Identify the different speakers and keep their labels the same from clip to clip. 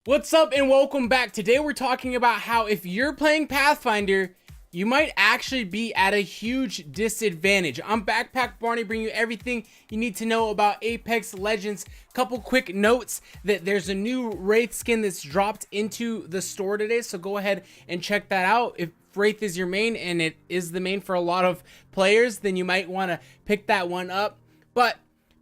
Speaker 1: What's up and welcome back. Today we're talking about how if you're playing Pathfinder, you might actually be at a huge disadvantage. I'm Backpack Barney, bringing you everything you need to know about Apex Legends. Couple quick notes that there's a new Wraith skin that's dropped into the store today, so go ahead and check that out. If Wraith is your main, and it is the main for a lot of players, then you might want to pick that one up. But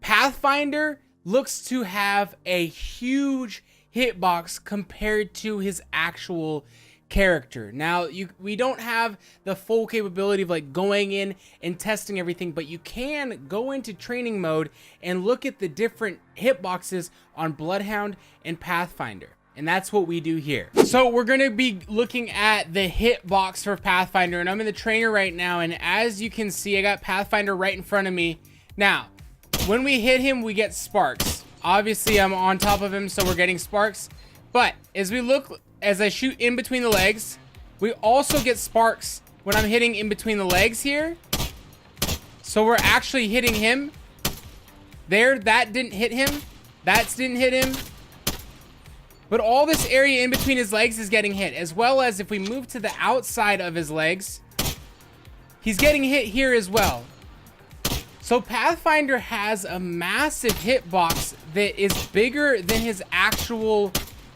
Speaker 1: Pathfinder looks to have a huge hitbox compared to his actual character. Now, we don't have the full capability of like going in and testing everything, but you can go into training mode and look at the different hitboxes on Bloodhound and Pathfinder. And that's what we do here. So we're going to be looking at the hitbox for Pathfinder, and I'm in the trainer right now, and as you can see, I got Pathfinder right in front of me. Now, when we hit him, we get sparks. Obviously, I'm on top of him, so we're getting sparks. But as I shoot in between the legs, we also get sparks when I'm hitting in between the legs here. So we're actually hitting him. There, that didn't hit him. That didn't hit him. But all this area in between his legs is getting hit. As well as if we move to the outside of his legs, he's getting hit here as well. So Pathfinder has a massive hitbox that is bigger than his actual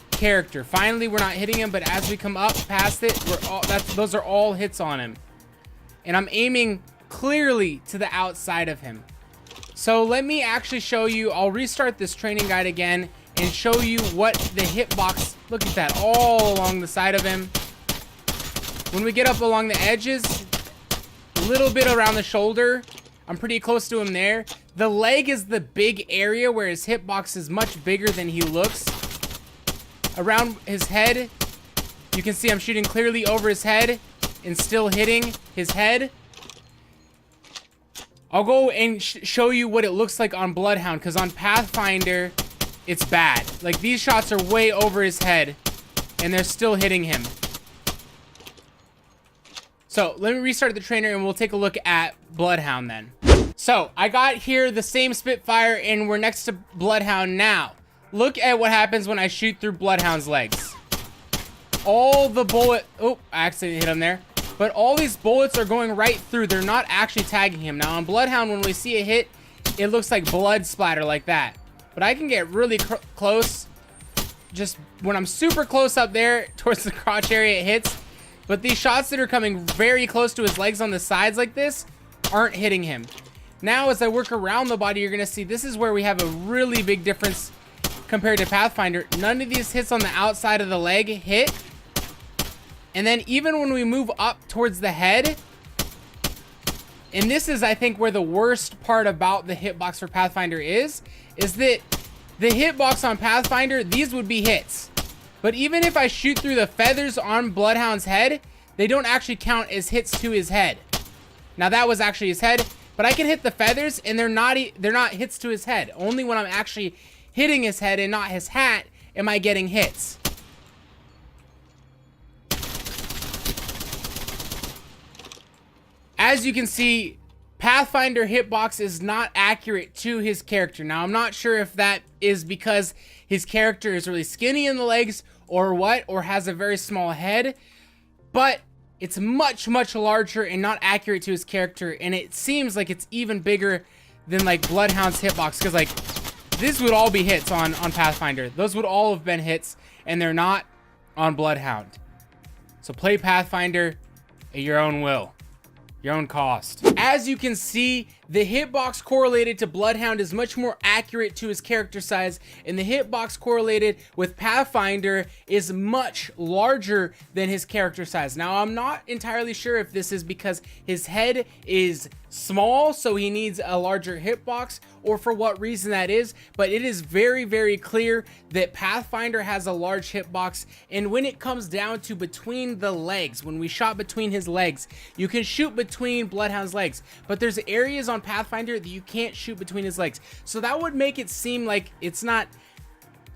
Speaker 1: character. Finally, we're not hitting him, but as we come up past it, those are all hits on him. And I'm aiming clearly to the outside of him. So let me actually show you. I'll restart this training guide again and show you what the hitbox, look at that, all along the side of him. When we get up along the edges, a little bit around the shoulder, I'm pretty close to him there. The leg is the big area where his hitbox is much bigger than he looks. Around his head, you can see I'm shooting clearly over his head and still hitting his head. I'll go and show you what it looks like on Bloodhound, because on Pathfinder, it's bad. Like, these shots are way over his head, and they're still hitting him. So let me restart the trainer and we'll take a look at Bloodhound then. So I got here the same Spitfire and we're next to Bloodhound now. Look at what happens when I shoot through Bloodhound's legs. All the bullet, oh, I accidentally hit him there. But all these bullets are going right through. They're not actually tagging him. Now on Bloodhound, when we see a hit, it looks like blood splatter like that. But I can get really close. Just when I'm super close up there towards the crotch area, it hits. But these shots that are coming very close to his legs on the sides like this aren't hitting him. Now, as I work around the body, you're going to see this is where we have a really big difference compared to Pathfinder. None of these hits on the outside of the leg hit. And then even when we move up towards the head, and this is, I think, where the worst part about the hitbox for Pathfinder is that the hitbox on Pathfinder, these would be hits. But even if I shoot through the feathers on Bloodhound's head, they don't actually count as hits to his head. Now that was actually his head, but I can hit the feathers and they're not hits to his head. Only when I'm actually hitting his head and not his hat am I getting hits. As you can see, Pathfinder hitbox is not accurate to his character. Now, I'm not sure if that is because his character is really skinny in the legs or what, or has a very small head, but it's much, much larger and not accurate to his character, and it seems like it's even bigger than like Bloodhound's hitbox, because like these would all be hits on Pathfinder. Those would all have been hits, and they're not on Bloodhound. So play Pathfinder at your own will. Your own cost. As you can see, the hitbox correlated to Bloodhound is much more accurate to his character size, and the hitbox correlated with Pathfinder is much larger than his character size. Now, I'm not entirely sure if this is because his head is small, so he needs a larger hitbox, or for what reason that is, but it is very, very clear that Pathfinder has a large hitbox. And when it comes down to between the legs, when we shot between his legs, you can shoot between Bloodhound's legs, but there's areas on Pathfinder that you can't shoot between his legs. So that would make it seem like it's not,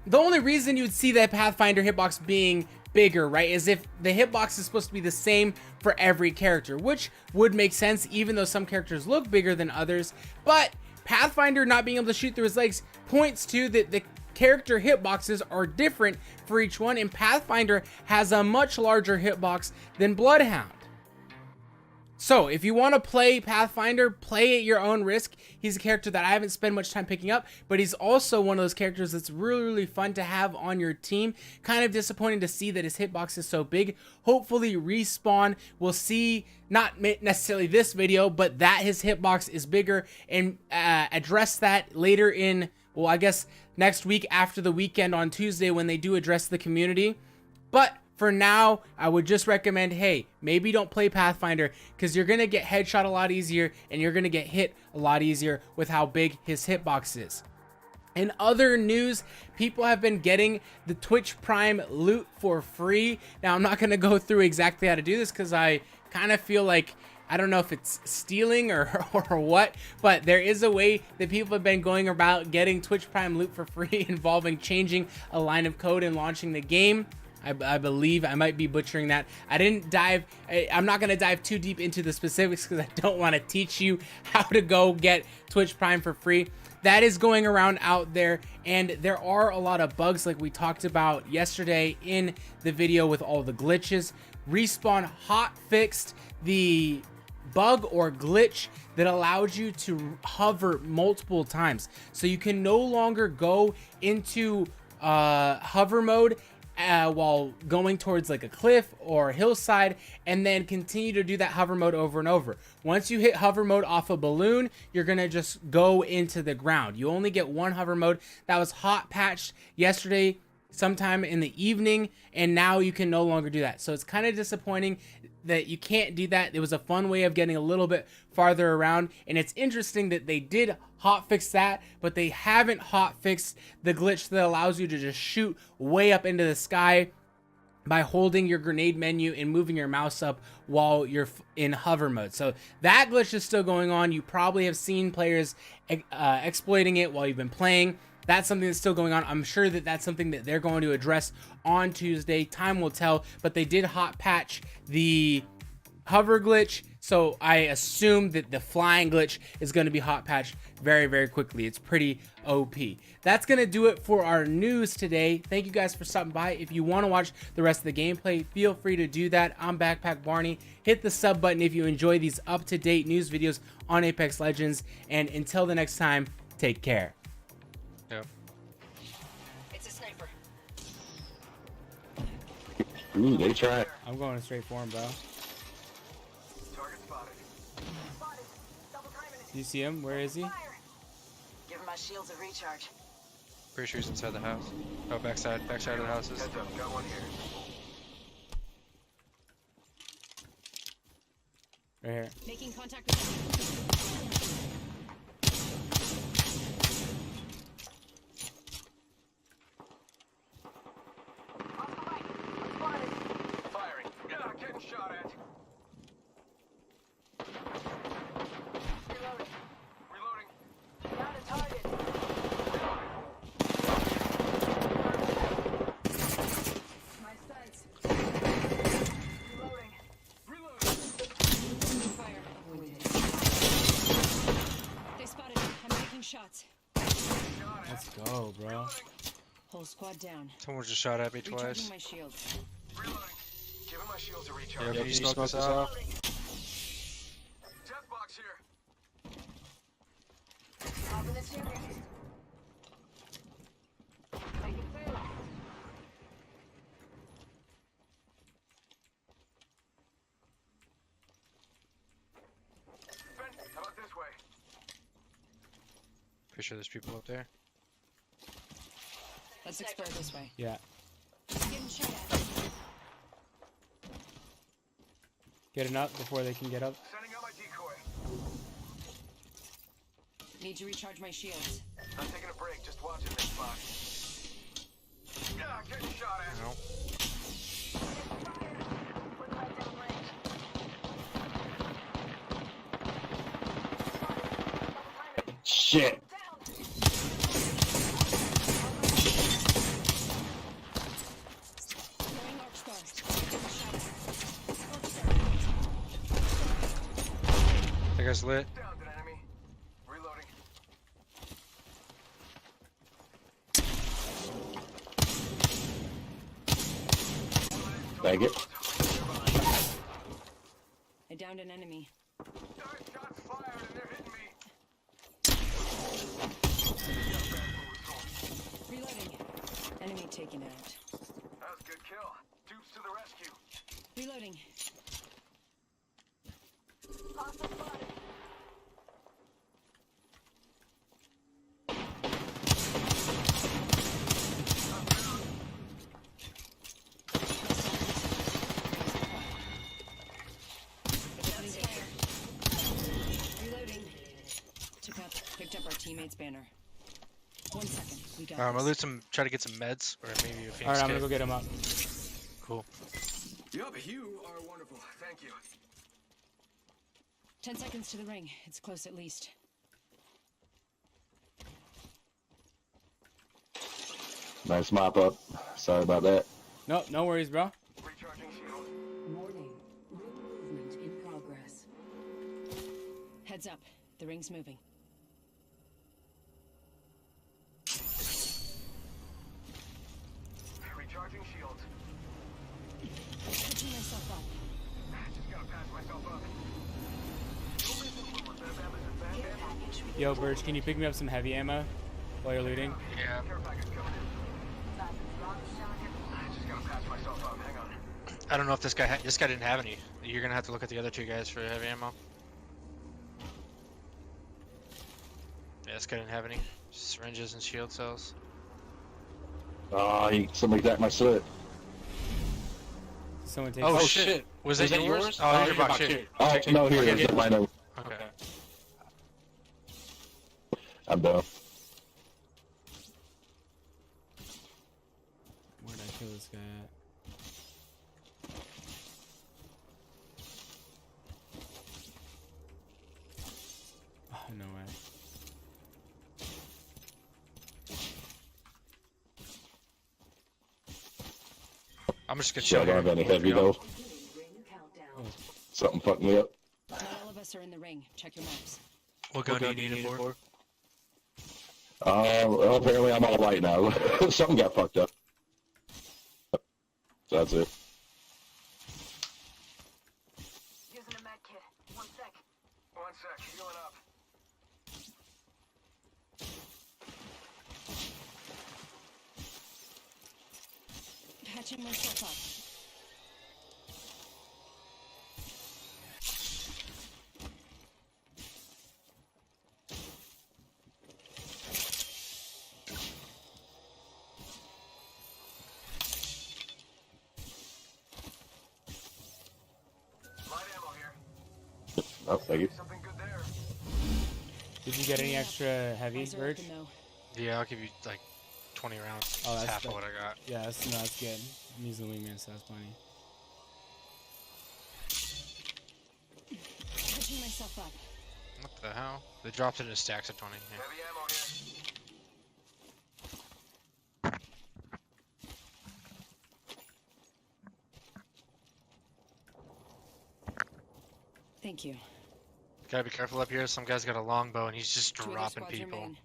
Speaker 1: the only reason you would see that Pathfinder hitbox being bigger, right, is if the hitbox is supposed to be the same for every character, which would make sense even though some characters look bigger than others. But Pathfinder not being able to shoot through his legs points to that the character hitboxes are different for each one, and Pathfinder has a much larger hitbox than Bloodhound. So if you want to play Pathfinder, play at your own risk. He's a character that I haven't spent much time picking up, but he's also one of those characters that's really, really fun to have on your team. Kind of disappointing to see that his hitbox is so big. Hopefully Respawn will see, not necessarily this video, but that his hitbox is bigger, and address that later in, well, I guess next week after the weekend on Tuesday when they do address the community. But for now, I would just recommend, hey, maybe don't play Pathfinder, because you're going to get headshot a lot easier and you're going to get hit a lot easier with how big his hitbox is. In other news, people have been getting the Twitch Prime loot for free. Now, I'm not going to go through exactly how to do this because I kind of feel like, I don't know if it's stealing or what, but there is a way that people have been going about getting Twitch Prime loot for free involving changing a line of code and launching the game. I believe I might be butchering that. I'm not going to dive too deep into the specifics because I don't want to teach you how to go get Twitch Prime for free. That is going around out there, and there are a lot of bugs like we talked about yesterday in the video with all the glitches. Respawn hot fixed the bug or glitch that allows you to hover multiple times. So you can no longer go into hover mode while going towards like a cliff or a hillside and then continue to do that hover mode over and over. Once you hit hover mode off a balloon, you're gonna just go into the ground. You only get one hover mode. That was hot patched yesterday sometime in the evening, and now you can no longer do that. So it's kind of disappointing that you can't do that. It was a fun way of getting a little bit farther around, and it's interesting that they did hotfix that, but they haven't hotfixed the glitch that allows you to just shoot way up into the sky by holding your grenade menu and moving your mouse up while you're in hover mode. So that glitch is still going on. You probably have seen players exploiting it while you've been playing. That's something that's still going on. I'm sure that that's something that they're going to address on Tuesday. Time will tell, but they did hot patch the hover glitch, so I assume that the flying glitch is going to be hot patched very, very quickly. It's pretty OP. That's going to do it for our news today. Thank you guys for stopping by. If you want to watch the rest of the gameplay, feel free to do that. I'm Backpack Barney. Hit the sub button if you enjoy these up-to-date news videos on Apex Legends, and until the next time, take care.
Speaker 2: Yep.
Speaker 3: It's a sniper.
Speaker 4: Ooh, they try.
Speaker 1: I'm going straight for him, bro.
Speaker 3: Target spotted. Spotted. Double timing it.
Speaker 1: Do you see him? Where is he?
Speaker 3: Fire. Give my shields a recharge.
Speaker 2: Pretty sure he's inside the house. Oh, backside of the houses.
Speaker 3: Heads up, got one here.
Speaker 1: Right here.
Speaker 5: Making contact with
Speaker 3: Firing. Yeah, getting shot at. Reloading. Reloading. Got a target. My sights. Reloading. Reloading.
Speaker 5: fire. They spotted me. I'm taking shots.
Speaker 1: Let's go, bro.
Speaker 5: Whole squad down.
Speaker 2: Someone just shot at me
Speaker 5: Recharging
Speaker 2: twice.
Speaker 5: my shields.
Speaker 3: Giving my shields a
Speaker 2: Yeah,
Speaker 3: recharge.
Speaker 2: can you smoke this off?
Speaker 3: Death box here. Popping this here. Taking two. Ben, how about this way?
Speaker 2: Pretty sure there's people up there.
Speaker 5: Let's explore this way.
Speaker 1: Yeah.
Speaker 5: Getting shot at.
Speaker 1: Getting up before they can get up.
Speaker 3: Sending out my decoy.
Speaker 5: Need to recharge my shields.
Speaker 3: I'm taking a break, just watching this spot. Yeah, getting shot at.
Speaker 2: No.
Speaker 4: Shit.
Speaker 5: Throwing arc star. Getting shot at.
Speaker 2: That guy's lit.
Speaker 3: Down an enemy. Reloading.
Speaker 4: Thank it.
Speaker 5: I downed an enemy.
Speaker 3: Shots fired and they're hitting me.
Speaker 5: Reloading. Enemy taken out.
Speaker 3: That was a good kill. Dupes to the rescue.
Speaker 5: Reloading. Reloading. Picked up our teammate's banner. 1 second. We got
Speaker 2: I'm gonna
Speaker 5: this.
Speaker 2: loot some. Try to get some meds or maybe a Phoenix
Speaker 1: All right, I'm
Speaker 2: kit.
Speaker 1: gonna go get him up.
Speaker 2: Cool.
Speaker 3: Yup, you are wonderful. Thank you.
Speaker 5: 10 seconds to the ring. It's close at least.
Speaker 4: Nice mop up. Sorry about that.
Speaker 1: No, no worries, bro.
Speaker 3: Recharging shield.
Speaker 5: Warning. Ring movement in progress. Heads up. The ring's moving.
Speaker 3: Recharging shields.
Speaker 5: Catching myself up.
Speaker 3: Just gotta patch myself up.
Speaker 1: Yo, Birch, can you pick me up some heavy ammo while you're looting?
Speaker 2: Yeah.
Speaker 3: Care package coming in. Just gotta patch myself up. Hang on.
Speaker 2: I don't know if this guy didn't have any. You're gonna have to look at the other two guys for heavy ammo. Yeah, this guy didn't have any. Syringes and shield cells.
Speaker 4: Oh, somebody got my soot.
Speaker 1: Someone take.
Speaker 2: Oh, shit. Was that yours? Oh, here's your box. Here.
Speaker 4: Oh, no, here.
Speaker 2: Okay,
Speaker 4: It's mine.
Speaker 2: Okay.
Speaker 4: I'm done.
Speaker 1: Where'd I kill this guy at? Oh, no way.
Speaker 2: I'm just gonna
Speaker 4: Shit, I
Speaker 2: chill
Speaker 4: don't
Speaker 2: here.
Speaker 4: have any heavy though.
Speaker 5: Ring countdown.
Speaker 4: Something fucked me up.
Speaker 5: Not all of us are in the ring. Check your maps.
Speaker 2: What gun do you need it for?
Speaker 4: Well, apparently I'm all right now. Something got fucked up. So that's it.
Speaker 5: Using a med kit. 1 sec.
Speaker 3: 1 sec. Healing up.
Speaker 5: Patching myself up.
Speaker 3: Light ammo here.
Speaker 4: Oh, thank you.
Speaker 3: Something good there.
Speaker 1: Did you get any extra heavy,
Speaker 5: Eyes are
Speaker 1: Birch?
Speaker 5: open, though.
Speaker 2: Yeah, I'll give you like 20 rounds.
Speaker 1: Oh,
Speaker 2: That's
Speaker 1: that's
Speaker 2: half of
Speaker 1: good.
Speaker 2: what I got.
Speaker 1: Yeah, that's good. I'm using the wingman, so that's plenty.
Speaker 5: Catching myself up.
Speaker 2: What the hell? They dropped it in stacks of 20. Yeah.
Speaker 3: Heavy ammo here.
Speaker 5: Thank you.
Speaker 2: Gotta be careful up here. Some guy's got a longbow and he's just
Speaker 5: Two other
Speaker 2: dropping
Speaker 5: squads
Speaker 2: people.
Speaker 5: remain.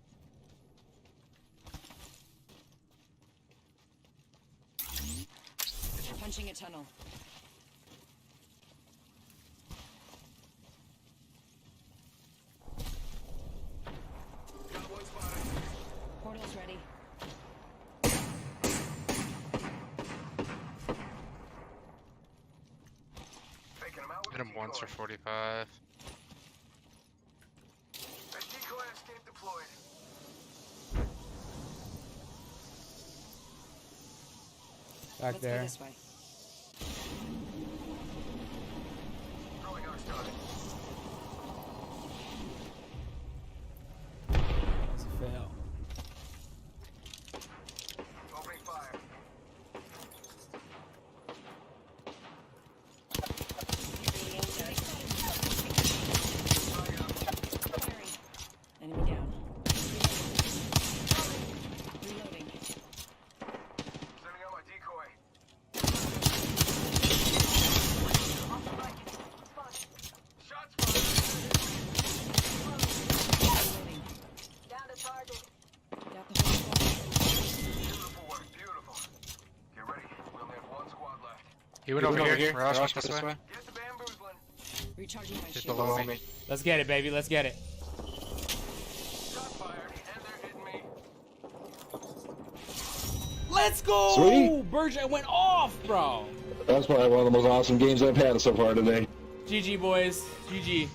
Speaker 5: Punching a tunnel.
Speaker 3: Got one spotted.
Speaker 5: Portal's ready.
Speaker 3: Faking him out with
Speaker 2: Hit him once for 45.
Speaker 3: A decoy escape deployed.
Speaker 1: Back
Speaker 5: Let's
Speaker 1: there.
Speaker 5: go this way.
Speaker 3: Throwing arc star.
Speaker 1: That's a fail.
Speaker 3: Opening fire.
Speaker 5: Firing. Enemy down. Reloading.
Speaker 3: Sending out my decoy.
Speaker 2: He went over here. Ross went this way.
Speaker 3: Get the bamboozling.
Speaker 5: Recharging my
Speaker 2: He's
Speaker 5: shield.
Speaker 2: below me.
Speaker 1: Let's get it, baby. Let's get it.
Speaker 3: Shot fired, and they're hitting me.
Speaker 1: Let's go!
Speaker 4: Sweet.
Speaker 1: Berger went off, bro.
Speaker 4: That's probably one of the most awesome games I've had so far today.
Speaker 1: GG, boys. GG.